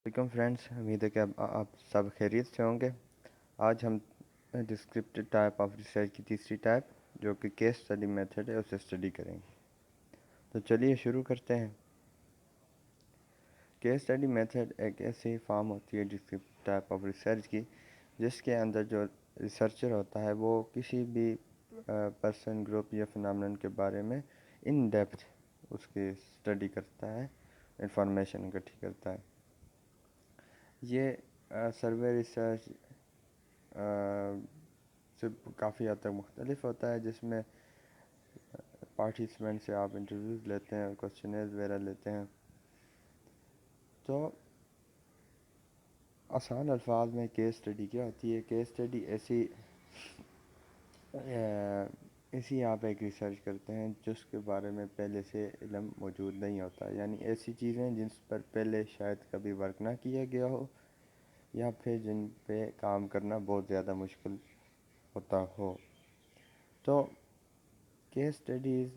Welcome friends, امید ہے کہ آپ سب خیریت سے ہوں گے۔ آج ہم ڈسکرپٹیو ٹائپ آف ریسرچ کی تیسری ٹائپ جو کہ کیس اسٹڈی میتھڈ ہے اسے اسٹڈی کریں گے۔ تو چلیے شروع کرتے ہیں۔ کیس اسٹڈی میتھڈ ایک ایسی فارم ہوتی ہے ڈسکرپٹیو ٹائپ آف ریسرچ کی جس کے اندر جو ریسرچر ہوتا ہے وہ کسی بھی پرسن، گروپ یا فنامنن کے بارے میں ان ڈیپتھ اس کی اسٹڈی کرتا ہے، انفارمیشن اکٹھی کرتا ہے۔ یہ سروے ریسرچ سے کافی حد تک مختلف ہوتا ہے، جس میں پارٹیسپینٹ سے آپ انٹرویوز لیتے ہیں، کوسچنز وغیرہ لیتے ہیں۔ تو آسان الفاظ میں کیس اسٹڈی کیا ہوتی ہے؟ کیس اسٹڈی ایسی آپ ایک ریسرچ کرتے ہیں جس کے بارے میں پہلے سے علم موجود نہیں ہوتا، یعنی ایسی چیزیں جن پر پہلے شاید کبھی ورک نہ کیا گیا ہو یا پھر جن پہ کام کرنا بہت زیادہ مشکل ہوتا ہو۔ تو کیس اسٹڈیز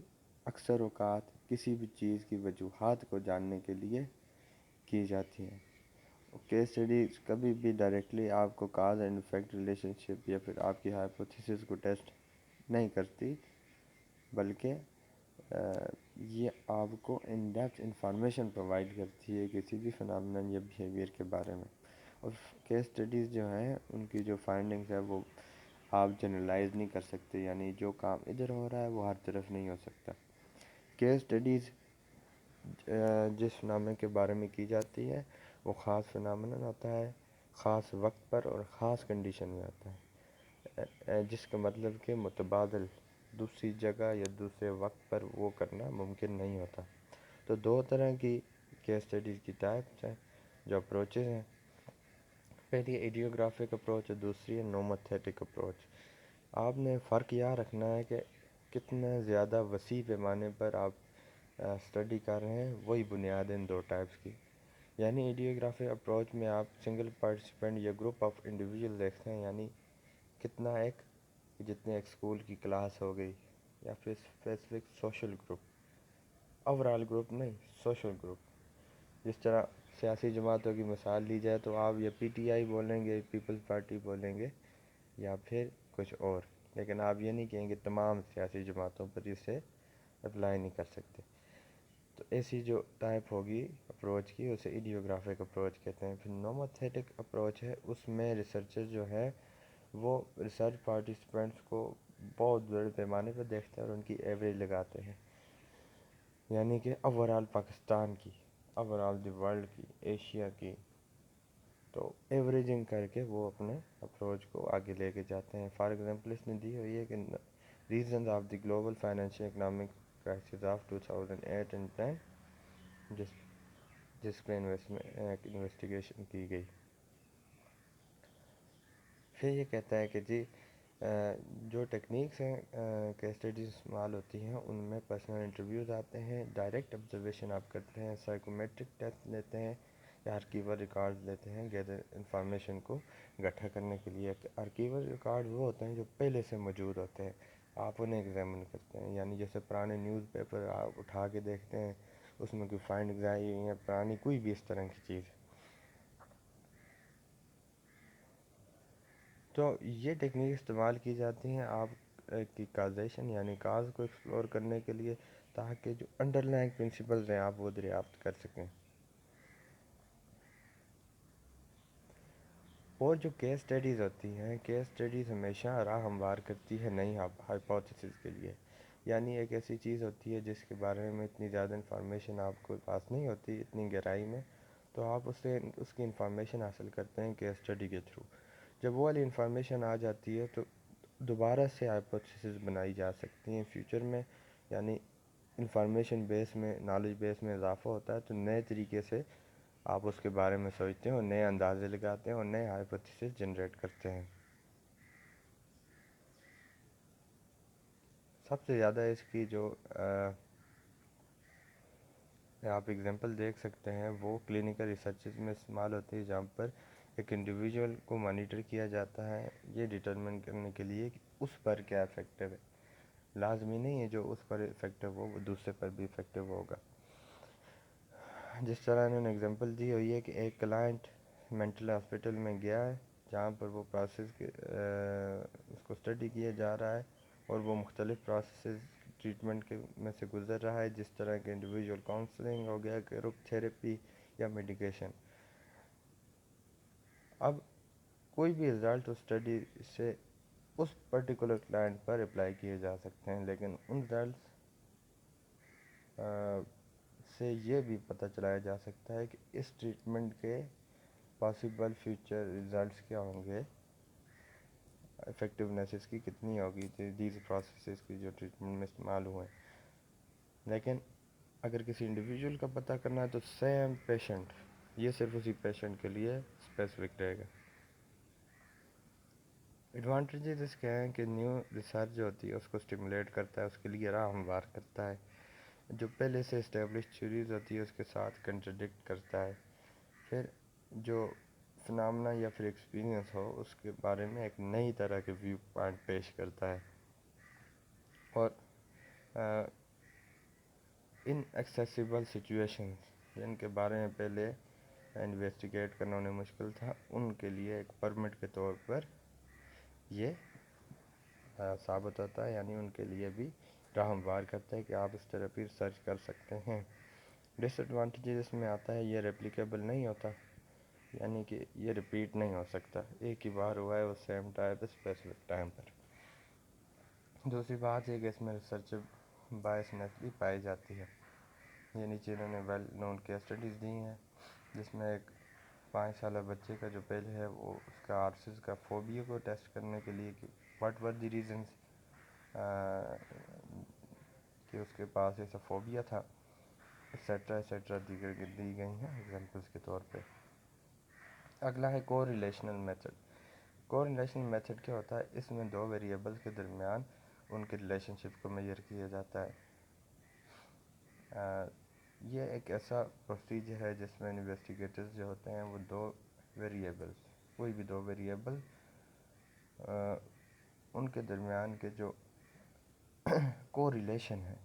اکثر اوقات کسی بھی چیز کی وجوہات کو جاننے کے لیے کی جاتی ہیں۔ کیس اسٹڈیز کبھی بھی ڈائریکٹلی آپ کو کاز اینڈ افیکٹ ریلیشن شپ یا پھر آپ کی ہائپوتھیسس کو ٹیسٹ نہیں کرتی، بلکہ یہ آپ کو ان ڈیپتھ انفارمیشن پرووائڈ کرتی ہے کسی بھی فنامنن یا بیہیویئر کے بارے میں۔ اور کیس اسٹڈیز جو ہیں ان کی جو فائنڈنگز ہے وہ آپ جنرلائز نہیں کر سکتے، یعنی جو کام ادھر ہو رہا ہے وہ ہر طرف نہیں ہو سکتا۔ کیس اسٹڈیز جس فنامنن کے بارے میں کی جاتی ہے وہ خاص فنامنن ہوتا ہے، خاص وقت پر اور خاص کنڈیشن میں ہوتا ہے، جس کا مطلب کہ متبادل دوسری جگہ یا دوسرے وقت پر وہ کرنا ممکن نہیں ہوتا۔ تو دو طرح کی کیس اسٹڈیز کی ٹائپس ہیں، جو اپروچز ہیں۔ پہلی ایڈیوگرافک اپروچ اور دوسری ہے نوموتھیٹک اپروچ۔ آپ نے فرق یہ رکھنا ہے کہ کتنا زیادہ وسیع پیمانے پر آپ اسٹڈی کر رہے ہیں، وہی بنیاد ان دو ٹائپس کی۔ یعنی ایڈیوگرافک اپروچ میں آپ سنگل پارٹیسپینٹ یا گروپ آف انڈیویجول دیکھتے ہیں، یعنی کتنا جتنے ایک اسکول کی کلاس ہو گئی یا پھر specific social group, overall group نہیں، سوشل گروپ۔ جس طرح سیاسی جماعتوں کی مثال لی جائے تو آپ یا پی ٹی آئی بولیں گے، پیپلز پارٹی بولیں گے یا پھر کچھ اور، لیکن آپ یہ نہیں کہیں گے تمام سیاسی جماعتوں پر اسے اپلائی نہیں کر سکتے۔ تو ایسی جو ٹائپ ہوگی اپروچ کی اسے ایڈیوگرافک اپروچ کہتے ہیں۔ پھر نوموتھیٹک اپروچ ہے، اس میں ریسرچر جو ہے وہ ریسرچ پارٹیسپینٹس کو بہت بڑے پیمانے پر دیکھتے ہیں اور ان کی ایوریج لگاتے ہیں، یعنی کہ اوورال پاکستان کی، اوورال دی ورلڈ کی، ایشیا کی، تو ایوریجنگ کر کے وہ اپنے اپروچ کو آگے لے کے جاتے ہیں۔ فار ایگزامپل اس نے دی ہوئی ہے کہ reasons of the global financial economic crisis of 2008 and 10، جس پہ انویسٹیگیشن کی گئی۔ پھر یہ کہتا ہے کہ جی جو ٹیکنیکس ہیں کیس اسٹڈیز استعمال ہوتی ہیں ان میں پرسنل انٹرویوز آتے ہیں، ڈائریکٹ آبزرویشن آپ کرتے ہیں، سائیکومیٹرک ٹیسٹ لیتے ہیں یا ارکیول ریکارڈز لیتے ہیں گیدر انفارمیشن کو اکٹھا کرنے کے لیے۔ ارکیول ریکارڈ وہ ہوتے ہیں جو پہلے سے موجود ہوتے ہیں، آپ انہیں ایگزامن کرتے ہیں، یعنی جیسے پرانے نیوز پیپر آپ اٹھا کے دیکھتے ہیں، اس میں کوئی فائنڈنگز آئی ہوئی ہیں پرانی، کوئی بھی اس طرح کی چیز۔ تو یہ ٹیکنیک استعمال کی جاتی ہیں آپ کی کازیشن یعنی کاز کو ایکسپلور کرنے کے لیے، تاکہ جو انڈر لائنگ پرنسپلز ہیں آپ وہ دریافت کر سکیں۔ اور جو کیس اسٹڈیز ہوتی ہیں، کیس اسٹڈیز ہمیشہ راہ ہموار کرتی ہے نئی ہائپوتھیسز کے لیے، یعنی ایک ایسی چیز ہوتی ہے جس کے بارے میں اتنی زیادہ انفارمیشن آپ کو پاس نہیں ہوتی اتنی گہرائی میں، تو آپ اس کی انفارمیشن حاصل کرتے ہیں کیس اسٹڈی کے تھرو۔ جب وہ والی انفارمیشن آ جاتی ہے تو دوبارہ سے ہائپوتھیسز بنائی جا سکتی ہیں فیوچر میں، یعنی انفارمیشن بیس میں، نالج بیس میں اضافہ ہوتا ہے تو نئے طریقے سے آپ اس کے بارے میں سوچتے ہیں اور نئے اندازے لگاتے ہیں اور نئے ہائپوتھیسز جنریٹ کرتے ہیں۔ سب سے زیادہ اس کی جو آپ ایگزامپل دیکھ سکتے ہیں وہ کلینکل ریسرچز میں استعمال ہوتی ہے، جہاں پر ایک انڈیویجول کو مانیٹر کیا جاتا ہے یہ ڈٹرمن کرنے کے لیے کہ اس پر کیا افیکٹو ہے۔ لازمی نہیں ہے جو اس پر افیکٹو ہو وہ دوسرے پر بھی افیکٹو ہوگا۔ جس طرح انہوں نے اگزامپل دی ہوئی ہے کہ ایک کلائنٹ مینٹل ہاسپٹل میں گیا ہے جہاں پر وہ پروسیس اس کو اسٹڈی کیا جا رہا ہے اور وہ مختلف پروسیسز ٹریٹمنٹ کے میں سے گزر رہا ہے، جس طرح کہ انڈیویجول کاؤنسلنگ ہو گیا، گروپ تھیراپی یا میڈیکیشن۔ اب کوئی بھی رزلٹ اس اسٹڈی سے اس پرٹیکولر کلائنٹ پر اپلائی کیے جا سکتے ہیں، لیکن ان رزلٹس سے یہ بھی پتہ چلایا جا سکتا ہے کہ اس ٹریٹمنٹ کے پاسبل فیوچر رزلٹس کیا ہوں گے، افیکٹونیس اس کی کتنی ہوگی دیز پروسیسز کی جو ٹریٹمنٹ میں استعمال ہوئے ہیں۔ لیکن اگر کسی انڈیویجول کا پتہ کرنا ہے تو سیم پیشنٹ، یہ صرف اسی پیشنٹ کے لیے اسپیسیفک رہے گا۔ ایڈوانٹیجز اس کے ہیں کہ نیو ریسرچ جو ہوتی ہے اس کو سٹیمولیٹ کرتا ہے، اس کے لیے راہ ہموار کرتا ہے، جو پہلے سے اسٹیبلش تھیوریز ہوتی ہے اس کے ساتھ کنٹرڈکٹ کرتا ہے، پھر جو فنامنا یا پھر ایکسپیرینس ہو اس کے بارے میں ایک نئی طرح کے ویو پوائنٹ پیش کرتا ہے، اور ان ایکسیسیبل سچویشنز جن کے بارے میں پہلے انویسٹیگیٹ کرنا انہیں مشکل تھا، ان کے لیے ایک پرمٹ کے طور پر یہ ثابت ہوتا ہے، یعنی ان کے لیے بھی راہ ہموار کرتا ہے کہ آپ اس طرح بھی ریسرچ کر سکتے ہیں۔ ڈس ایڈوانٹیجز اس میں آتا ہے یہ ریپلیکیبل نہیں ہوتا، یعنی کہ یہ ریپیٹ نہیں ہو سکتا، ایک ہی بار ہوا ہے وہ سیم ٹائپ اسپیسیفک ٹائم پر۔ دوسری بات یہ کہ اس میں ریسرچ بائسنس بھی پائی جاتی ہے، یہ نیچے انہوں نے ویل نون کیس اسٹڈیز دی ہیں، جس میں ایک 5 سالہ بچے کا جو پہلے ہے وہ اس کا آرسز کا فوبیا کو ٹیسٹ کرنے کے لیے کہ واٹ ور دی ریزنز کہ اس کے پاس ایسا فوبیا تھا، ایٹسیٹرا دیگر دی گئی ہیں ایگزامپلس کے طور پہ۔ اگلا ہے کو ریلیشنل میتھڈ۔ کو ریلیشنل میتھڈ کیا ہوتا ہے؟ اس میں دو ویریبلس کے درمیان ان کے ریلیشن شپ کو میجر کیا جاتا ہے۔ یہ ایک ایسا پروسیجر ہے جس میں انویسٹیگیٹرز جو ہوتے ہیں وہ دو ویریبلس، کوئی بھی دو ویریبل ان کے درمیان کے جو کو ریلیشن ہے،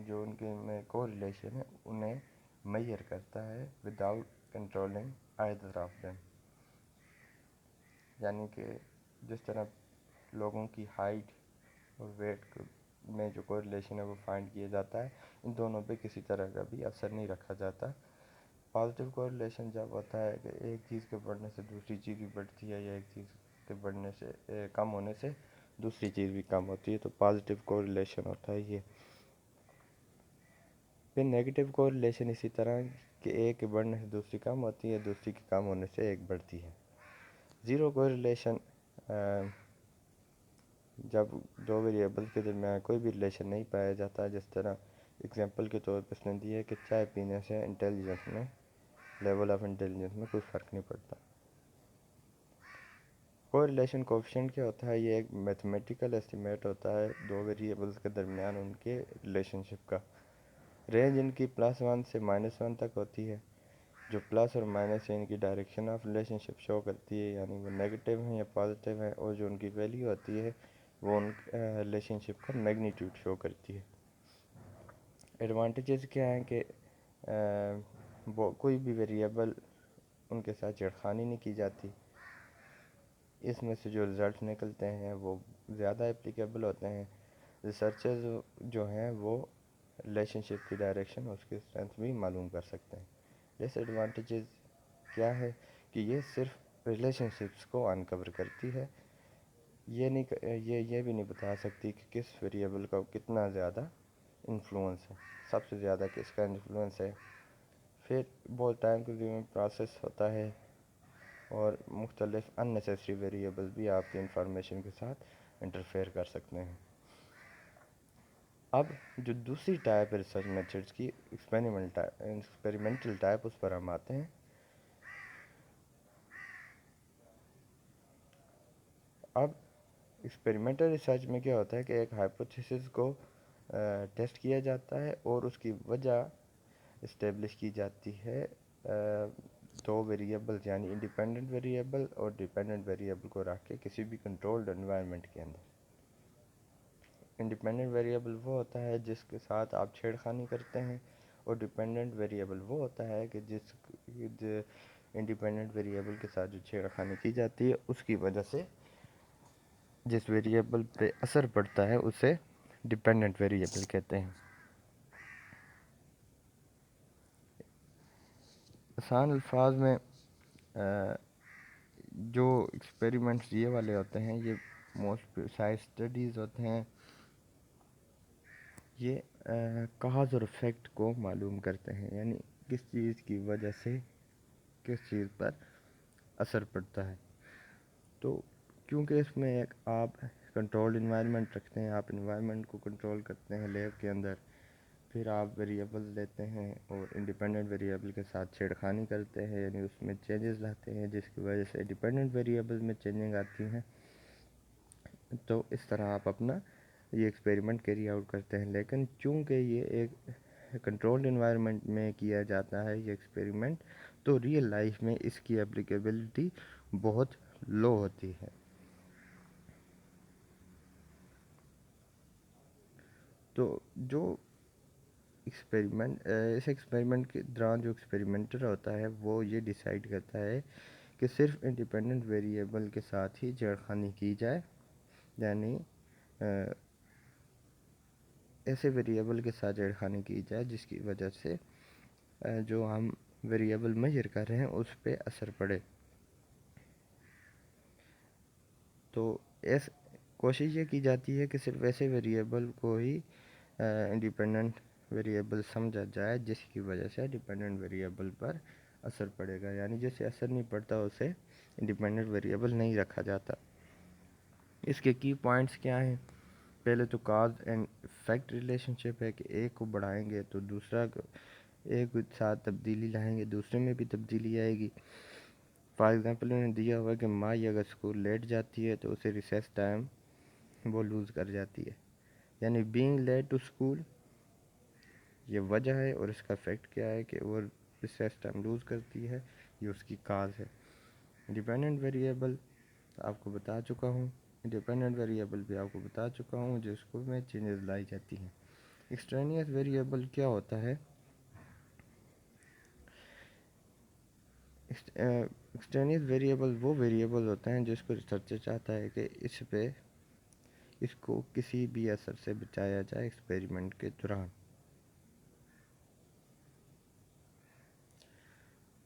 جو ان کے میں کو ریلیشن ہے انہیں میجر کرتا ہے without controlling either of them, یعنی کہ جس طرح لوگوں کی ہائٹ اور ویٹ میں جو کو ریلیشن ہے وہ فائنڈ کیا جاتا ہے، ان دونوں پہ کسی طرح کا بھی اثر نہیں رکھا جاتا۔ پازیٹیو کو ریلیشن جب ہوتا ہے کہ ایک چیز کے بڑھنے سے دوسری چیز بھی بڑھتی ہے، یا ایک چیز کے بڑھنے سے کم ہونے سے دوسری چیز بھی کم ہوتی ہے، تو پازیٹیو کو ریلیشن ہوتا ہے یہ۔ پھر نیگیٹیو کو ریلیشن اسی طرح کہ ایک کے بڑھنے سے دوسری کم ہوتی ہے، دوسری کے کم ہونے سے ایک بڑھتی ہے۔ زیرو کو ریلیشن جب دو ویریبل کے درمیان کوئی بھی ریلیشن نہیں پایا جاتا، جس طرح اگزامپل کے طور پر اس نے دی ہے کہ چائے پینے سے انٹیلیجنس میں لیول آف انٹیلیجنس میں کوئی فرق نہیں پڑتا۔ کو ریلیشن کوفیشنٹ کیا ہوتا ہے؟ یہ ایک میتھمیٹیکل ایسٹیمیٹ ہوتا ہے دو ویریبلس کے درمیان ان کے ریلیشن شپ کا۔ رینج ان کی +1 سے -1 تک ہوتی ہے، جو پلس اور مائنس ان کی ڈائریکشن آف ریلیشن شپ شو کرتی ہے، یعنی وہ نیگیٹیو ہیں یا پازیٹیو ہیں، اور جو ان کی ویلیو ہوتی ہے وہ ان ریلیشن شپ کا میگنیٹیوڈ شو کرتی ہے۔ ایڈوانٹیجز کیا ہیں کہ وہ کوئی بھی ویریبل ان کے ساتھ چھیڑخانی نہیں کی جاتی، اس میں سے جو رزلٹ نکلتے ہیں وہ زیادہ اپلیکیبل ہوتے ہیں، ریسرچرز جو ہیں وہ ریلیشن شپ کی ڈائریکشن اور اس کی اسٹرینتھ بھی معلوم کر سکتے ہیں۔ ڈس ایڈوانٹیجز کیا ہے کہ یہ صرف ریلیشن شپس کو انکور کرتی ہے، یہ بھی نہیں بتا سکتی کہ کس ویریبل کا کتنا زیادہ انفلوئنس ہے، سب سے زیادہ کس کا انفلوئنس ہے۔ پھر بہت ٹائم کنزیومنگ پروسیس ہوتا ہے، اور مختلف ان نیسیسری ویریبل بھی آپ کی انفارمیشن کے ساتھ انٹرفیئر کر سکتے ہیں۔ اب جو دوسری ٹائپ ہے ریسرچ میتھڈس کی، ایکسپیریمنٹل ٹائپ، اس پر ہم آتے ہیں۔ اب ایکسپیریمنٹل ریسرچ میں کیا ہوتا ہے کہ ایک ہائپوتھیسس کو ٹیسٹ کیا جاتا ہے اور اس کی وجہ اسٹیبلش کی جاتی ہے دو ویریبلز، یعنی انڈیپینڈنٹ ویریبل اور ڈیپینڈنٹ ویریبل کو رکھ کے کسی بھی کنٹرولڈ انوائرمنٹ کے اندر۔ انڈیپینڈنٹ ویریبل وہ ہوتا ہے جس کے ساتھ آپ چھیڑخانی کرتے ہیں، اور ڈیپینڈنٹ ویریبل وہ ہوتا ہے کہ جس انڈیپینڈنٹ ویریبل کے ساتھ جو چھیڑخانی کی جاتی ہے اس کی وجہ سے جس ویریبل پہ اثر پڑتا ہے اسے ڈیپینڈنٹ ویریبل کہتے ہیں. آسان الفاظ میں جو ایکسپیریمنٹس یہ والے ہوتے ہیں یہ موسٹ پریسائز اسٹڈیز ہوتے ہیں. یہ کاز اور افیکٹ کو معلوم کرتے ہیں، یعنی کس چیز کی وجہ سے کس چیز پر اثر پڑتا ہے. تو کیونکہ اس میں ایک آپ کنٹرول انوائرمنٹ رکھتے ہیں، آپ انوائرمنٹ کو کنٹرول کرتے ہیں لیب کے اندر، پھر آپ ویریبل لیتے ہیں اور انڈیپینڈنٹ ویریبل کے ساتھ چھیڑخانی کرتے ہیں، یعنی اس میں چینجز لاتے ہیں جس کی وجہ سے ڈیپینڈنٹ ویریبل میں چینجنگ آتی ہیں. تو اس طرح آپ اپنا یہ ایکسپیریمنٹ کیری آؤٹ کرتے ہیں. لیکن چونکہ یہ ایک کنٹرول انوائرمنٹ میں کیا جاتا ہے یہ ایکسپیریمنٹ، تو ریئل لائف میں اس کی اپلیکیبلٹی بہت لو ہوتی ہے. تو جو اس ایکسپیریمنٹ کے دوران جو ایکسپیریمنٹر ہوتا ہے وہ یہ ڈیسائیڈ کرتا ہے کہ صرف انڈیپینڈنٹ ویریبل کے ساتھ ہی چھیڑخانی کی جائے، یعنی ایسے ویریبل کے ساتھ چھیڑخانی کی جائے جس کی وجہ سے جو ہم ویریبل میجر کر رہے ہیں اس پہ اثر پڑے. تو کوشش یہ کی جاتی ہے کہ صرف ایسے ویریبل کو ہی انڈیپینڈنٹ ویریبل سمجھا جائے جس کی وجہ سے ڈیپینڈنٹ ویریبل پر اثر پڑے گا، یعنی جسے اثر نہیں پڑتا اسے انڈیپینڈنٹ ویریبل نہیں رکھا جاتا. اس کے کی پوائنٹس کیا ہیں؟ پہلے تو کاز اینڈ افیکٹ ریلیشن شپ ہے کہ ایک کو بڑھائیں گے تو دوسرا ایک ساتھ تبدیلی لائیں گے دوسرے میں بھی تبدیلی آئے گی. فار ایگزامپل انہوں نے دیا ہوا کہ مائی اگر اسکول لیٹ جاتی ہے تو اسے ریسیس ٹائم وہ لوز کر جاتی ہے، یعنی بینگ لیٹ ٹو اسکول یہ وجہ ہے، اور اس کا افیکٹ کیا ہے کہ وہ ریسیس ٹائم لوز کرتی ہے، یہ اس کی کاز ہے. ڈیپینڈنٹ ویریبل آپ کو بتا چکا ہوں، انڈیپینڈنٹ ویریبل بھی آپ کو بتا چکا ہوں جس کو میں چینجز لائی جاتی ہیں. ایکسٹرینیس ویریبل کیا ہوتا ہے؟ ایکسٹرینیس ویریبل وہ ویریبل ہوتے ہیں جس کو ریسرچر چاہتا ہے کہ اس کو کسی بھی اثر سے بچایا جائے ایکسپیریمنٹ کے دوران.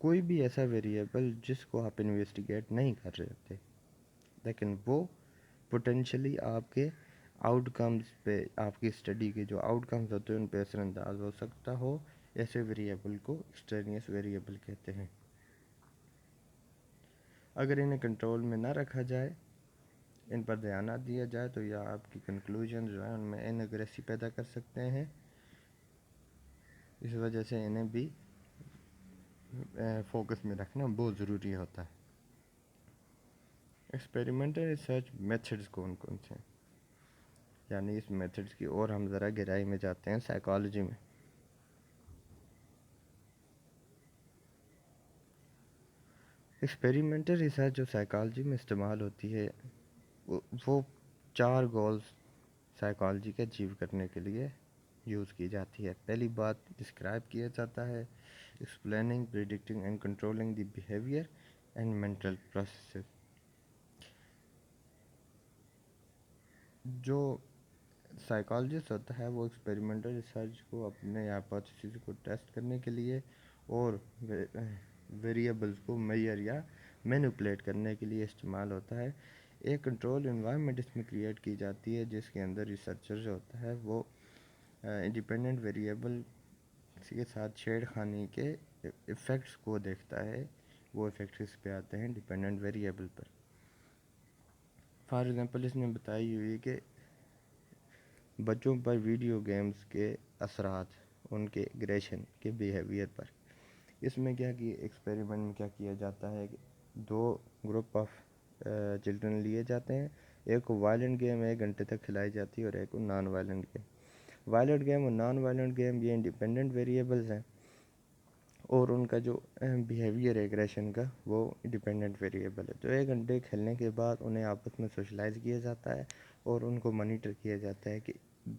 کوئی بھی ایسا ویریبل جس کو آپ انویسٹیگیٹ نہیں کر رہے ہوتے لیکن وہ پوٹینشلی آپ کے آؤٹ کمز پہ، آپ کی اسٹڈی کے جو آؤٹ کمز ہوتے ہیں ان پہ اثر انداز ہو سکتا ہو، ایسے ویریبل کو ایکسٹرینیس ویریبل کہتے ہیں. اگر انہیں کنٹرول میں نہ رکھا جائے، ان پر دھیان نہ دیا جائے تو یہ آپ کی کنکلوژن جو ہیں ان میں انیکوریسی پیدا کر سکتے ہیں. اس وجہ سے انہیں بھی فوکس میں رکھنا بہت ضروری ہوتا ہے. ایکسپیریمنٹل ریسرچ میتھڈز کون کون سے ہیں؟ یعنی اس میتھڈز کی اور ہم ذرا گہرائی میں جاتے ہیں سائیکالوجی میں. ایکسپیریمنٹل ریسرچ جو سائیکالوجی میں استعمال ہوتی ہے وہ 4 گولز سائیکالوجی کے اچیو کرنے کے لیے یوز کی جاتی ہے. پہلی بات ڈسکرائب کیا جاتا ہے explaining, predicting and controlling the behaviour and mental processes. جو سائیکالوجسٹ ہوتا ہے وہ ایکسپیریمنٹل ریسرچ کو اپنے ہائپوتھیسز کو ٹیسٹ کرنے کے لیے اور ویریبلز کو میئر یا مینیپولیٹ کرنے کے لیے استعمال ہوتا ہے. ایک کنٹرول انوائرمنٹ اس میں کریٹ کی جاتی ہے جس کے اندر ریسرچر جو ہوتا ہے وہ انڈیپینڈنٹ ویریبل کے ساتھ چھیڑ خانی کے ایفیکٹس کو دیکھتا ہے. وہ ایفیکٹس اس پہ آتے ہیں ڈیپینڈنٹ ویریبل پر. فار ایگزامپل اس میں بتائی ہوئی کہ بچوں پر ویڈیو گیمز کے اثرات ان کے اگریشن کے بیہیویئر پر. اس میں کیا کہ ایکسپیریمنٹ میں کیا کیا جاتا ہے کہ 2 گروپ آف چلڈرن لیے جاتے ہیں. ایک کو وائلنٹ گیم 1 گھنٹے تک کھلائی جاتی ہے اور ایک کو non violent game. Violent game اور نان وائلنٹ گیم یہ انڈیپینڈنٹ ویریبلز ہیں اور ان کا جو بیہیویئر ہے ایگریشن کا وہ ڈیپینڈنٹ ویریبل ہے. تو 1 گھنٹے کھیلنے کے بعد انہیں آپس میں سوشلائز کیا جاتا ہے اور ان کو مانیٹر کیا جاتا ہے کہ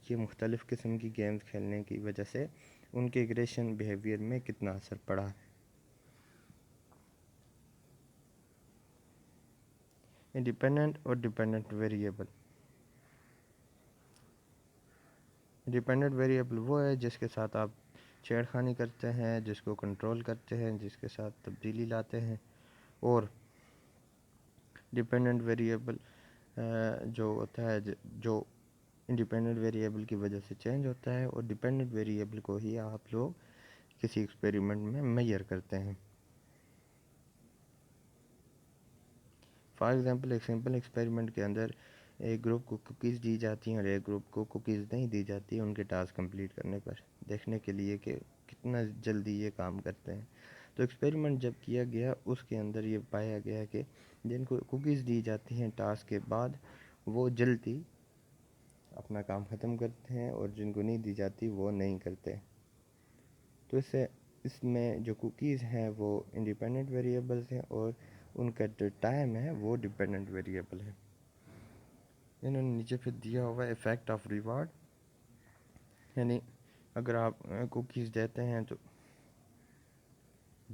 یہ مختلف قسم کی گیمز کھیلنے کی وجہ سے ان کے ایگریشن بیہیویئر میں کتنا اثر پڑا ہے۔ انڈیپینڈنٹ اور ڈیپینڈنٹ ویریبل۔ ڈیپینڈنٹ ویریبل وہ ہے جس کے ساتھ آپ چھیڑ خانی کرتے ہیں، جس کو کنٹرول کرتے ہیں، جس کے ساتھ تبدیلی لاتے ہیں، اور ڈیپینڈنٹ ویریبل جو ہوتا ہے جو انڈیپینڈنٹ ویریبل کی وجہ سے چینج ہوتا ہے، اور ڈیپینڈنٹ ویریبل کو ہی آپ لوگ کسی ایکسپیریمنٹ میں میئر کرتے ہیں۔ فار ایگزامپل ایک سمپل ایکسپیریمنٹ کے اندر ایک گروپ کو کوکیز دی جاتی ہیں اور ایک گروپ کو کوکیز نہیں دی جاتی ان کے ٹاسک کمپلیٹ کرنے پر، دیکھنے کے لیے کہ کتنا جلدی یہ کام کرتے ہیں۔ تو ایکسپیریمنٹ جب کیا گیا اس کے اندر یہ پایا گیا کہ جن کو کوکیز دی جاتی ہیں ٹاسک کے بعد وہ جلدی اپنا کام ختم کرتے ہیں، اور جن کو نہیں دی جاتی وہ نہیں کرتے۔ تو اس میں جو کوکیز ہیں وہ انڈیپینڈنٹ ویریبلز ہیں، اور ان کا جو ٹائم ہے وہ ڈیپینڈنٹ ویریبل ہے۔ انہوں نے نیچے پہ دیا ہوا ایفیکٹ آف ریوارڈ، یعنی اگر آپ کوکیز دیتے ہیں تو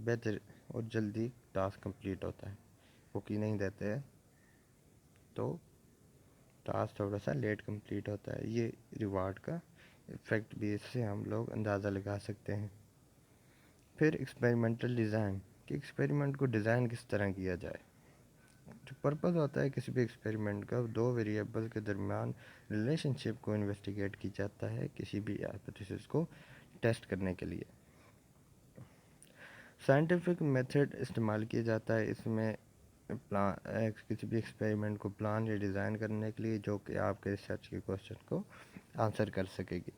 بہتر اور جلدی ٹاسک کمپلیٹ ہوتا ہے، کوکی نہیں دیتے ہیں تو ٹاسک تھوڑا سا لیٹ کمپلیٹ ہوتا ہے۔ یہ ریوارڈ کا ایفیکٹ بھی اس سے ہم لوگ اندازہ لگا سکتے ہیں۔ پھر ایکسپیریمنٹل ڈیزائن، کہ ایکسپیریمنٹ کو ڈیزائن کس طرح کیا جائے۔ جو پرپز ہوتا ہے کسی بھی ایکسپیریمنٹ کا، دو ویریبل کے درمیان ریلیشن شپ کو انویسٹیگیٹ کی جاتا ہے کسی بھی ہائپوتھیسس کو ٹیسٹ کرنے کے لیے۔ سائنٹیفک میتھڈ استعمال کیا جاتا ہے اس میں کسی بھی ایکسپیریمنٹ کو پلان یا ڈیزائن کرنے کے لیے جو کہ آپ کے ریسرچ کے کوشچن کو آنسر کر سکے گی۔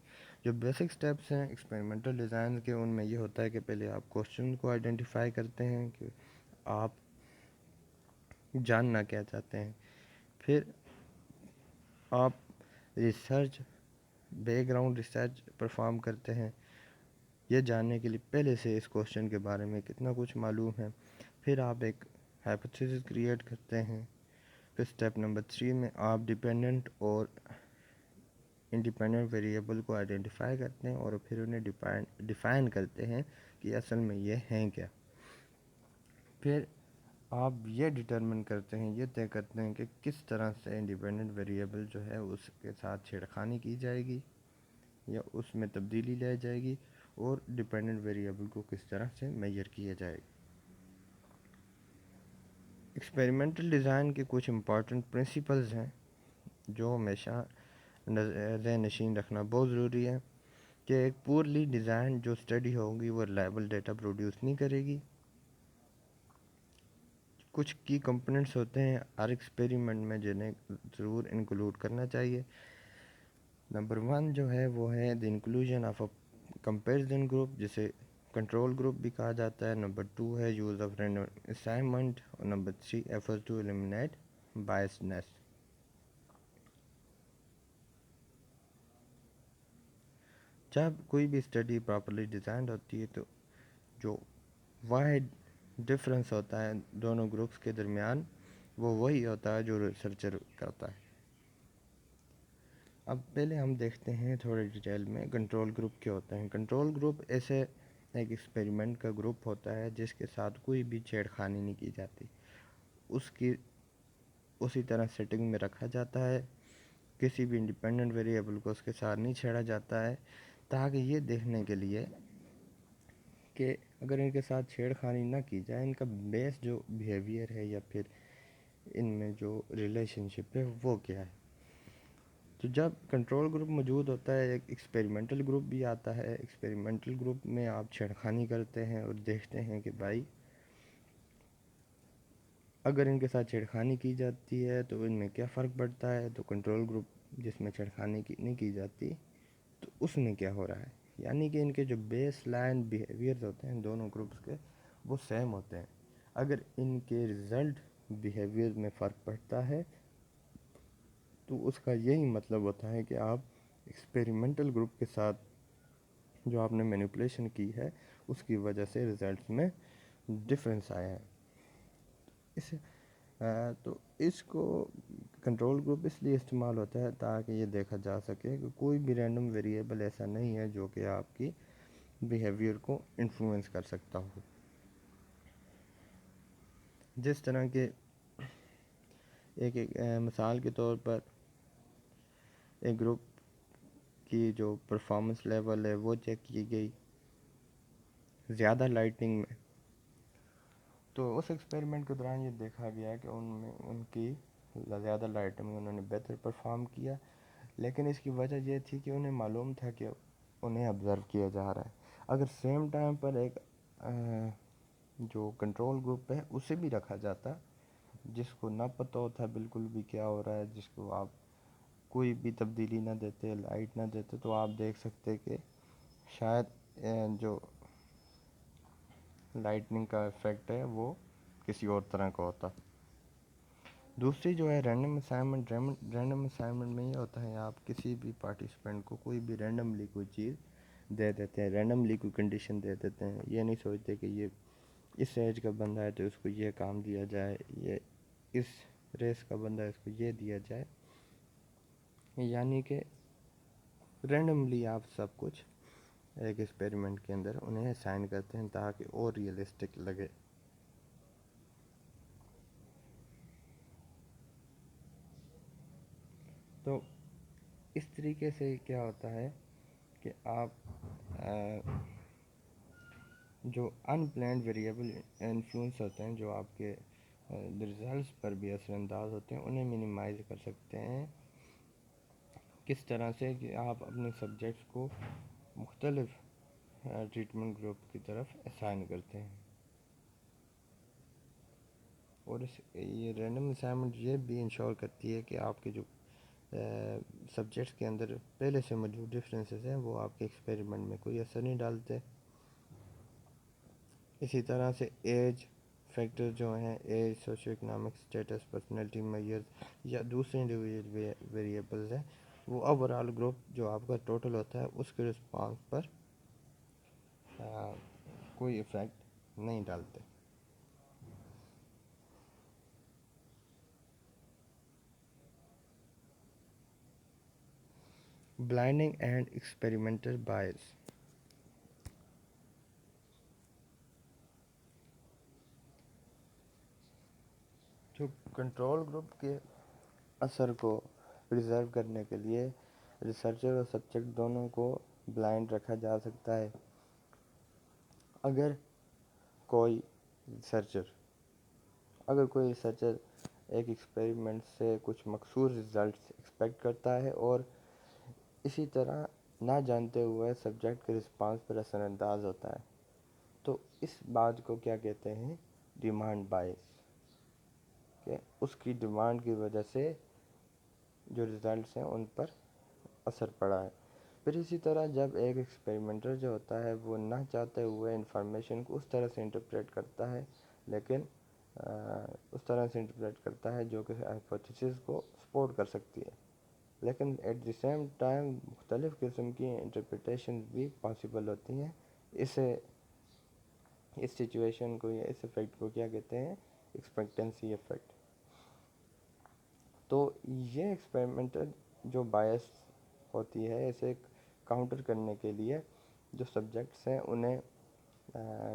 جو بیسک سٹیپس ہیں ایکسپیریمنٹل ڈیزائن کے، ان میں یہ ہوتا ہے کہ پہلے آپ کوشچن کو آئیڈینٹیفائی کرتے ہیں کہ آپ جاننا کیا چاہتے ہیں، پھر آپ research back ground research perform کرتے ہیں یہ جاننے کے لیے پہلے سے اس کوشچن کے بارے میں کتنا کچھ معلوم ہے، پھر آپ ایک ہائپوتھیسس کریٹ کرتے ہیں، پھر سٹیپ نمبر 3 میں آپ ڈیپینڈنٹ اور انڈیپینڈنٹ ویریبل کو آئیڈینٹیفائی کرتے ہیں اور پھر انہیں ڈیفائن کرتے ہیں کہ اصل میں یہ ہیں کیا۔ پھر آپ یہ ڈٹرمن کرتے ہیں، یہ طے کرتے ہیں کہ کس طرح سے انڈیپینڈنٹ ویریبل جو ہے اس کے ساتھ چھیڑخانی کی جائے گی یا اس میں تبدیلی لائی جائے گی، اور ڈیپینڈنٹ ویریبل کو کس طرح سے میئر کیا جائے گا۔ ایکسپیریمنٹل ڈیزائن کے کچھ امپورٹنٹ پرنسپلز ہیں جو ہمیشہ ذہن نشین رکھنا بہت ضروری ہے، کہ ایک پورلی ڈیزائن جو اسٹڈی ہوگی وہ ریلائبل ڈیٹا پروڈیوس نہیں کرے گی۔ کچھ کی کمپوننٹس ہوتے ہیں ہر ایکسپیریمنٹ میں جنہیں ضرور انکلوڈ کرنا چاہیے۔ نمبر 1 جو ہے وہ ہے the inclusion of a comparison group, جسے کنٹرول گروپ بھی کہا جاتا ہے۔ نمبر 2 ہے یوز آف رینڈم اسائنمنٹ، اور number 3 effort to eliminate biases. جب کوئی بھی اسٹڈی پراپرلی ڈیزائنڈ ہوتی ہے تو جو واحد ڈفرینس ہوتا ہے دونوں گروپس کے درمیان وہ وہی ہوتا ہے جو ریسرچر کرتا ہے۔ اب پہلے ہم دیکھتے ہیں تھوڑے ڈیٹیل میں کنٹرول گروپ کیا ہوتے ہیں۔ کنٹرول گروپ ایسے ایک ایکسپیریمنٹ کا گروپ ہوتا ہے جس کے ساتھ کوئی بھی چھیڑ خانی نہیں کی جاتی، اس کی اسی طرح سیٹنگ میں رکھا جاتا ہے، کسی بھی انڈیپینڈنٹ ویریبل کو اس کے ساتھ نہیں چھیڑا جاتا ہے، تاکہ یہ دیکھنے کے لیے کہ اگر ان کے ساتھ چھیڑ خانی نہ کی جائے ان کا بیس جو بیہیویئر ہے یا پھر ان میں جو ریلیشن شپ ہے وہ کیا ہے۔ تو جب کنٹرول گروپ موجود ہوتا ہے ایک ایکسپیریمنٹل گروپ بھی آتا ہے۔ ایکسپیریمنٹل گروپ میں آپ چھیڑ خانی کرتے ہیں اور دیکھتے ہیں کہ بھائی اگر ان کے ساتھ چھیڑ خانی کی جاتی ہے تو ان میں کیا فرق پڑتا ہے۔ تو کنٹرول گروپ جس میں چھیڑ خانی نہیں کی جاتی تو اس میں کیا ہو رہا ہے، یعنی کہ ان کے جو بیس لائن بیہیویئرز ہوتے ہیں دونوں گروپس کے وہ سیم ہوتے ہیں۔ اگر ان کے رزلٹ بیہیویئر میں فرق پڑتا ہے تو اس کا یہی مطلب ہوتا ہے کہ آپ ایکسپیریمنٹل گروپ کے ساتھ جو آپ نے مینیپولیشن کی ہے اس کی وجہ سے رزلٹس میں ڈفرینس آیا ہے۔ تو اس کو کنٹرول گروپ اس لیے استعمال ہوتا ہے تاکہ یہ دیکھا جا سکے کہ کوئی بھی رینڈم ویریبل ایسا نہیں ہے جو کہ آپ کی بیہیویئر کو انفلوئنس کر سکتا ہو. جس طرح کہ ایک مثال کے طور پر ایک گروپ کی جو پرفارمنس لیول ہے وہ چیک کی گئی زیادہ لائٹنگ میں، تو اس ایکسپیریمنٹ کے دوران یہ دیکھا گیا کہ ان کی زیادہ لائٹنگ میں انہوں نے بہتر پرفارم کیا، لیکن اس کی وجہ یہ تھی کہ انہیں معلوم تھا کہ انہیں آبزرو کیا جا رہا ہے. اگر سیم ٹائم پر ایک جو کنٹرول گروپ ہے اسے بھی رکھا جاتا جس کو نہ پتہ ہوتا بالکل بھی کیا ہو رہا ہے، جس کو آپ کوئی بھی تبدیلی نہ دیتے، لائٹ نہ دیتے، تو آپ دیکھ سکتے کہ شاید جو لائٹننگ کا افیکٹ ہے وہ کسی اور طرح کا ہوتا. دوسری جو ہے رینڈم اسائنمنٹ. رینڈم اسائنمنٹ میں یہ ہوتا ہے آپ کسی بھی پارٹیسپینٹ کو کوئی بھی رینڈملی کوئی چیز دے دیتے ہیں، رینڈملی کوئی کنڈیشن دے دیتے ہیں. یہ نہیں سوچتے کہ یہ اس ایج کا بندہ ہے تو اس کو یہ کام دیا جائے، یہ اس ریس کا بندہ ہے اس کو یہ دیا جائے. یعنی کہ رینڈملی آپ سب کچھ ایک ایکسپیریمنٹ کے اندر انہیں اسائن کرتے ہیں تاکہ اور ریئلسٹک لگے. تو اس طریقے سے کیا ہوتا ہے کہ آپ جو ان پلانڈ ویریبل انفلوئنس ہوتے ہیں جو آپ کے ریزلٹس پر بھی اثر انداز ہوتے ہیں انہیں منیمائز کر سکتے ہیں. کس طرح سے کہ آپ اپنے سبجیکٹس کو مختلف ٹریٹمنٹ گروپ کی طرف اسائن کرتے ہیں. اور یہ رینڈم اسائنمنٹ یہ بھی انشور کرتی ہے کہ آپ کے جو سبجیکٹس کے اندر پہلے سے موجود ڈفرینسز ہیں وہ آپ کے ایکسپیریمنٹ میں کوئی اثر نہیں ڈالتے. اسی طرح سے ایج فیکٹر جو ہیں، age, socio economic status, personality measures یا دوسرے انڈیویجول ویریبلز ہیں، وہ اوور آل گروپ جو آپ کا ٹوٹل ہوتا ہے اس کے رسپانس پر کوئی افیکٹ نہیں ڈالتے. بلائنڈنگ اینڈ ایکسپیریمنٹل بائس. جو کنٹرول گروپ کے اثر کو پریزرو کرنے کے لیے ریسرچر اور سبجیکٹ دونوں کو بلائنڈ رکھا جا سکتا ہے. اگر کوئی ریسرچر ایک ایکسپیریمنٹ سے کچھ مخصوص رزلٹس ایکسپیکٹ کرتا ہے اور اسی طرح نہ جانتے ہوئے سبجیکٹ کے رسپانس پر اثر انداز ہوتا ہے، تو اس بات کو کیا کہتے ہیں؟ ڈیمانڈ بائس. کہ اس کی ڈیمانڈ کی وجہ سے جو رزلٹس ہیں ان پر اثر پڑا ہے. پھر اسی طرح جب ایک ایکسپیریمنٹر جو ہوتا ہے وہ نہ چاہتے ہوئے انفارمیشن کو اس طرح سے انٹرپریٹ کرتا ہے، لیکن اس طرح سے انٹرپریٹ کرتا ہے جو کہ ہائپوتھیسس کو سپورٹ کر سکتی ہے، لیکن ایٹ دی سیم ٹائم مختلف قسم کی انٹرپریٹیشن بھی پاسبل ہوتی ہیں. اس سچویشن کو یا اس افیکٹ کو کیا کہتے ہیں؟ Expectancy effect. تو یہ ایکسپیریمنٹل جو بائس ہوتی ہے اسے کاؤنٹر کرنے کے لیے جو سبجیکٹس ہیں انہیں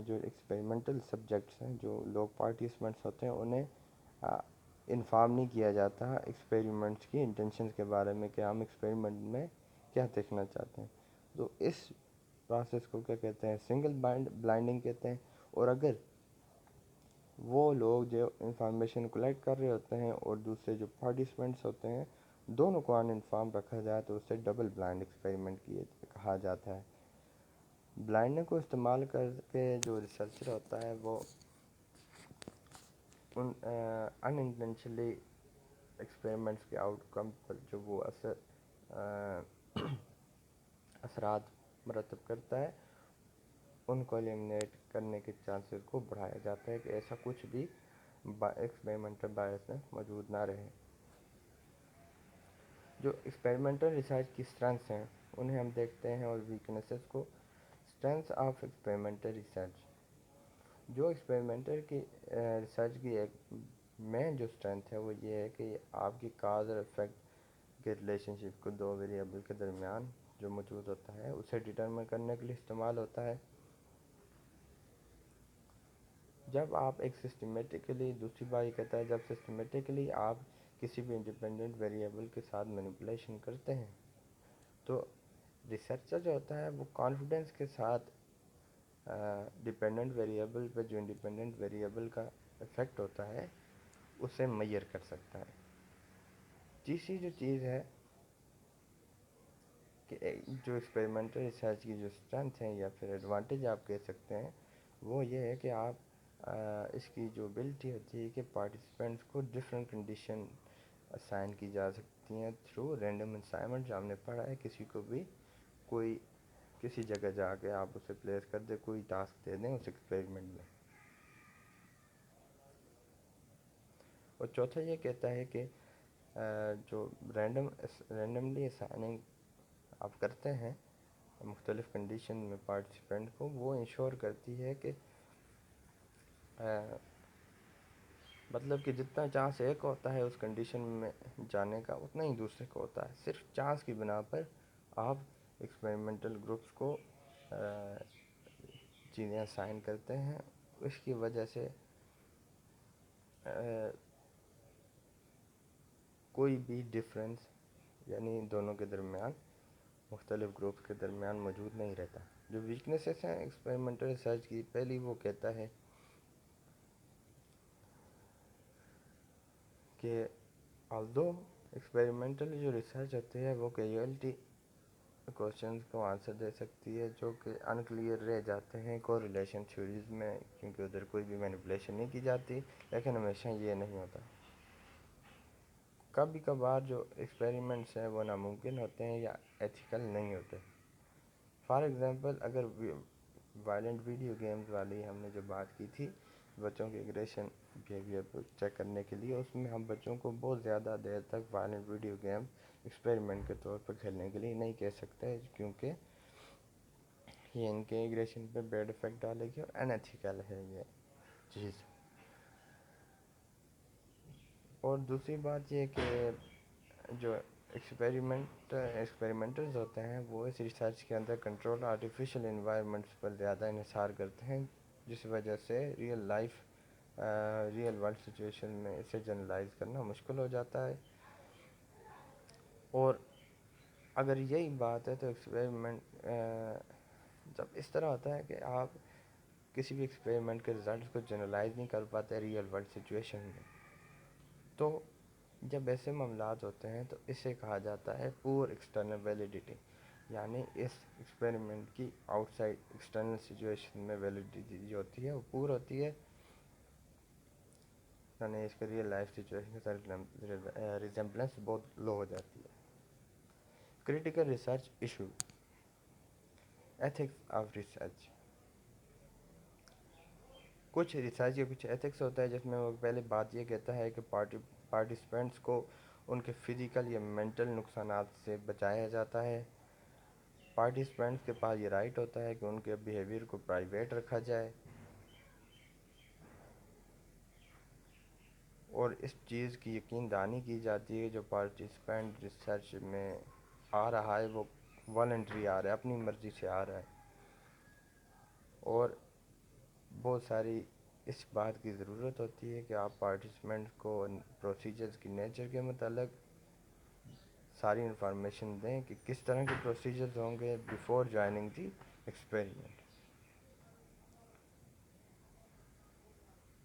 جو ایکسپیریمنٹل سبجیکٹس ہیں جو لوگ پارٹیسپینٹس ہوتے ہیں انہیں انفارم نہیں کیا جاتا ایکسپیریمنٹس کی انٹینشنز کے بارے میں کہ ہم ایکسپیریمنٹ میں کیا دیکھنا چاہتے ہیں. تو اس پروسیس کو کیا کہتے ہیں؟ سنگل بلائنڈنگ کہتے ہیں. اور اگر وہ لوگ جو انفارمیشن کلیکٹ کر رہے ہوتے ہیں اور دوسرے جو پارٹیسپینٹس ہوتے ہیں دونوں کو ان انفارم رکھا جائے تو اسے ڈبل بلائنڈ ایکسپیریمنٹ کہا جاتا ہے. بلائنڈنگ کو استعمال کر کے جو ریسرچر ہوتا ہے وہ ان انٹینشنلی ایکسپیریمنٹس کے آؤٹ کم پر جو وہ اثرات مرتب کرتا ہے ان کو ایلیمنیٹ کرنے کے چانسز کو بڑھایا جاتا ہے کہ ایسا کچھ بھی ایکسپیریمنٹل بائس میں موجود نہ رہے. جو ایکسپیریمنٹل ریسرچ کی اسٹرینگس ہیں انہیں ہم دیکھتے ہیں اور ویکنیسز کو. Strengths of experimental research. جو ایکسپیریمنٹل کی ریسرچ کی ایک مین جو اسٹرینتھ ہے وہ یہ ہے کہ آپ کی کاز اور افیکٹ کے ریلیشن شپ کو دو ویریبل کے درمیان جو موجود ہوتا ہے اسے ڈٹرمن کرنے کے لیے استعمال ہوتا ہے. جب آپ ایک سسٹمیٹکلی دوسری بار یہ کہتا ہے جب سسٹمیٹکلی آپ کسی بھی انڈیپینڈنٹ ویریبل کے ساتھ مینیپولیشن کرتے ہیں تو ریسرچر جو ہوتا ہے وہ کانفیڈنس کے ساتھ ڈیپینڈنٹ ویریبل پہ جو انڈیپینڈنٹ ویریبل کا افیکٹ ہوتا ہے اسے میئر کر سکتا ہے. تیسری جو چیز ہے کہ جو ایکسپیریمنٹل ریسرچ کی جو اسٹرینتھ ہے یا پھر ایڈوانٹیج آپ کہہ سکتے ہیں وہ یہ ہے کہ آپ اس کی جو ابلٹی ہوتی ہے کہ پارٹیسپینٹس کو ڈفرینٹ کنڈیشن اسائن کی جا سکتی ہیں تھرو رینڈم اسائنمنٹ. جو ہم نے پڑھا ہے کسی کو بھی کوئی کسی جگہ جا کے آپ اسے پلیس کر دیں کوئی ٹاسک دے دیں اس ایکسپیریمنٹ میں. اور چوتھا یہ کہتا ہے کہ جو رینڈملی اسائننگ آپ کرتے ہیں مختلف کنڈیشن میں پارٹیسپینٹ کو وہ انشور کرتی ہے کہ مطلب کہ جتنا چانس ایک ہوتا ہے اس کنڈیشن میں جانے کا اتنا ہی دوسرے کو ہوتا ہے. صرف چانس کی بنا پر آپ ایکسپیریمنٹل گروپس کو چیزیں اسائن کرتے ہیں. اس کی وجہ سے کوئی بھی ڈفرینس یعنی دونوں کے درمیان مختلف گروپس کے درمیان موجود نہیں رہتا. جو ویکنیسز ہیں ایکسپیریمنٹل ریسرچ کی پہلی وہ کہتا ہے کہ آلدو ایکسپیریمنٹل جو ریسرچ ہوتی ہے وہ کیجویلٹی کوشچنز کو آنسر دے سکتی ہے جو کہ انکلیئر رہ جاتے ہیں کوریلیشن تھیوریز میں کیونکہ ادھر کوئی بھی مینیپولیشن نہیں کی جاتی. لیکن ہمیشہ یہ نہیں ہوتا. کبھی کبھار جو ایکسپیریمنٹس ہیں وہ ناممکن ہوتے ہیں یا ایتھیکل نہیں ہوتے. فار ایگزامپل اگر وائلنٹ ویڈیو گیمز والی ہم نے جو بات کی تھی بچوں کے ایگریشن بیہیویئر کو چیک کرنے کے لیے اس میں ہم بچوں کو بہت زیادہ دیر تک وائلنٹ ویڈیو گیم ایکسپیریمنٹ کے طور پر کھیلنے کے لیے نہیں کہہ سکتے کیونکہ یہ ان کے ایگریشن پہ بیڈ افیکٹ ڈالے گی اور ان ایتھیکل ہے یہ چیز. اور دوسری بات یہ کہ جو ایکسپیریمنٹلز ہوتے ہیں وہ اس ریسرچ کے اندر کنٹرول آرٹیفیشیل انوائرمنٹس پر زیادہ انحصار کرتے ہیں جس وجہ سے ریئل ورلڈ سچویشن میں اسے جنرلائز کرنا مشکل ہو جاتا ہے. اور اگر یہی بات ہے تو ایکسپیریمنٹ جب اس طرح ہوتا ہے کہ آپ کسی بھی ایکسپیریمنٹ کے رزلٹس کو جنرلائز نہیں کر پاتے ریئل ورلڈ سچویشن میں تو جب ایسے معاملات ہوتے ہیں تو اسے کہا جاتا ہے پور ایکسٹرنل ویلیڈیٹی. یعنی اس ایکسپیریمنٹ کی آؤٹ سائڈ ایکسٹرنل سچویشن میں ویلیڈیٹی جو ہوتی ہے وہ پور ہوتی ہے یعنی اس کے ریئل لائف سچویشن کے ساتھ ریزمبلنس بہت لو ہو جاتی ہے. Critical research issue ethics of research. کچھ ریسرچ کے کچھ ایتھکس ہوتا ہے جس میں وہ پہلے بات یہ کہتا ہے کہ پارٹیسپینٹس کو ان کے فزیکل یا مینٹل نقصانات سے بچایا جاتا ہے. پارٹیسپینٹس کے پاس یہ رائٹ ہوتا ہے کہ ان کے بیہیویئر کو پرائیویٹ رکھا جائے اور اس چیز کی یقین دہانی کی جاتی ہے جو پارٹیسپینٹ ریسرچ میں آ رہا ہے وہ والنٹری آ رہا ہے اپنی مرضی سے آ رہا ہے. اور بہت ساری اس بات کی ضرورت ہوتی ہے کہ آپ پارٹیسپینٹ کو پروسیجرز کی نیچر کے متعلق ساری انفارمیشن دیں کہ کس طرح کے پروسیجرز ہوں گے بیفور جوائننگ دی ایکسپیریمنٹ.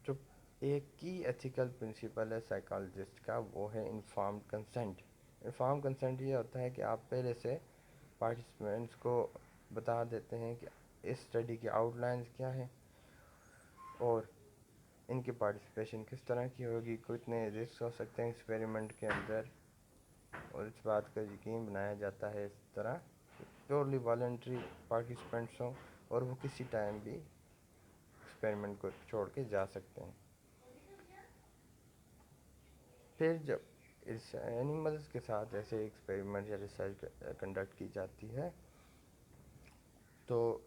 جو ایک کی ایتھیکل پرنسپل ہے سائیکالوجسٹ کا وہ ہے انفارمڈ کنسنٹ. انفارمڈ کنسنٹ یہ ہوتا ہے کہ آپ پہلے سے پارٹیسپینٹس کو بتا دیتے ہیں کہ اس اسٹڈی کی آؤٹ لائنز کیا ہیں اور ان کی پارٹیسپیشن کس طرح کی ہوگی کتنے رسک ہو سکتے ہیں ایکسپیریمنٹ کے اندر اور اس بات کا یقین بنایا جاتا ہے اس طرح پیورلی والنٹری پارٹیسپینٹس ہوں اور وہ کسی ٹائم بھی ایکسپیریمنٹ کو چھوڑ کے جا سکتے ہیں. پھر جب اینیملز کے ساتھ ایسے ایکسپیریمنٹ یا ریسرچ کنڈکٹ کی جاتی ہے تو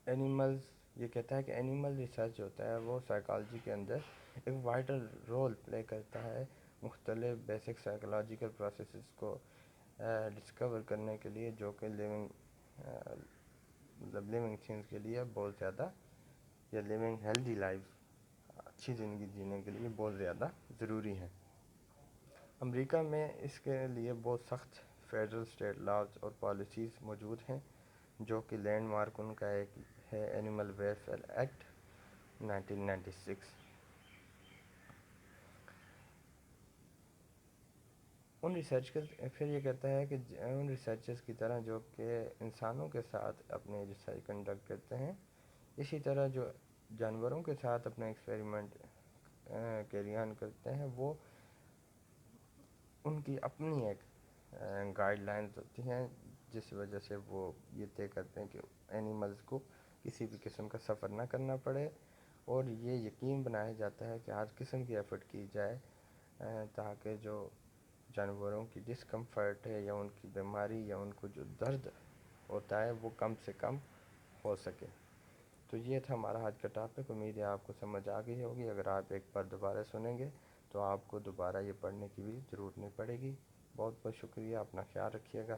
اینیملز یہ کہتا ہے کہ اینیمل ریسرچ ہوتا ہے وہ سائیکالوجی کے اندر ایک وائٹل رول پلے کرتا ہے مختلف بیسک سائیکولوجیکل پروسیسز کو ڈسکور کرنے کے لیے، جو کہ لیونگ تھنگس کے لیے بہت زیادہ، یا لیونگ ہیلدی لائف، اچھی زندگی جینے کے لیے بہت زیادہ ضروری ہے۔ امریکہ میں اس کے لیے بہت سخت فیڈرل اسٹیٹ لاز اور پالیسیز موجود ہیں، جو کہ لینڈ مارک ان کا ایک ہے اینیمل ویلفیئر ایکٹ 1996۔ پھر یہ کہتا ہے کہ ان ریسرچرز کی طرح جو کہ انسانوں کے ساتھ اپنے ریسرچ کنڈکٹ کرتے ہیں، اسی طرح جو جانوروں کے ساتھ اپنا ایکسپیریمنٹ کیری آن کرتے ہیں، وہ ان کی اپنی ایک گائیڈ لائنز ہوتی ہیں، جس وجہ سے وہ یہ طے کرتے ہیں کہ اینیملز کو کسی بھی قسم کا سفر نہ کرنا پڑے، اور یہ یقین بنایا جاتا ہے کہ ہر قسم کی ایفرٹ کی جائے تاکہ جو جانوروں کی ڈسکمفرٹ ہے، یا ان کی بیماری، یا ان کو جو درد ہوتا ہے، وہ کم سے کم ہو سکے۔ تو یہ تھا ہمارا آج کا ٹاپک۔ امید ہے آپ کو سمجھ آ گئی ہوگی۔ اگر آپ ایک بار دوبارہ سنیں گے تو آپ کو دوبارہ یہ پڑھنے کی بھی ضرورت نہیں پڑے گی۔ بہت بہت شکریہ، اپنا خیال رکھیے گا۔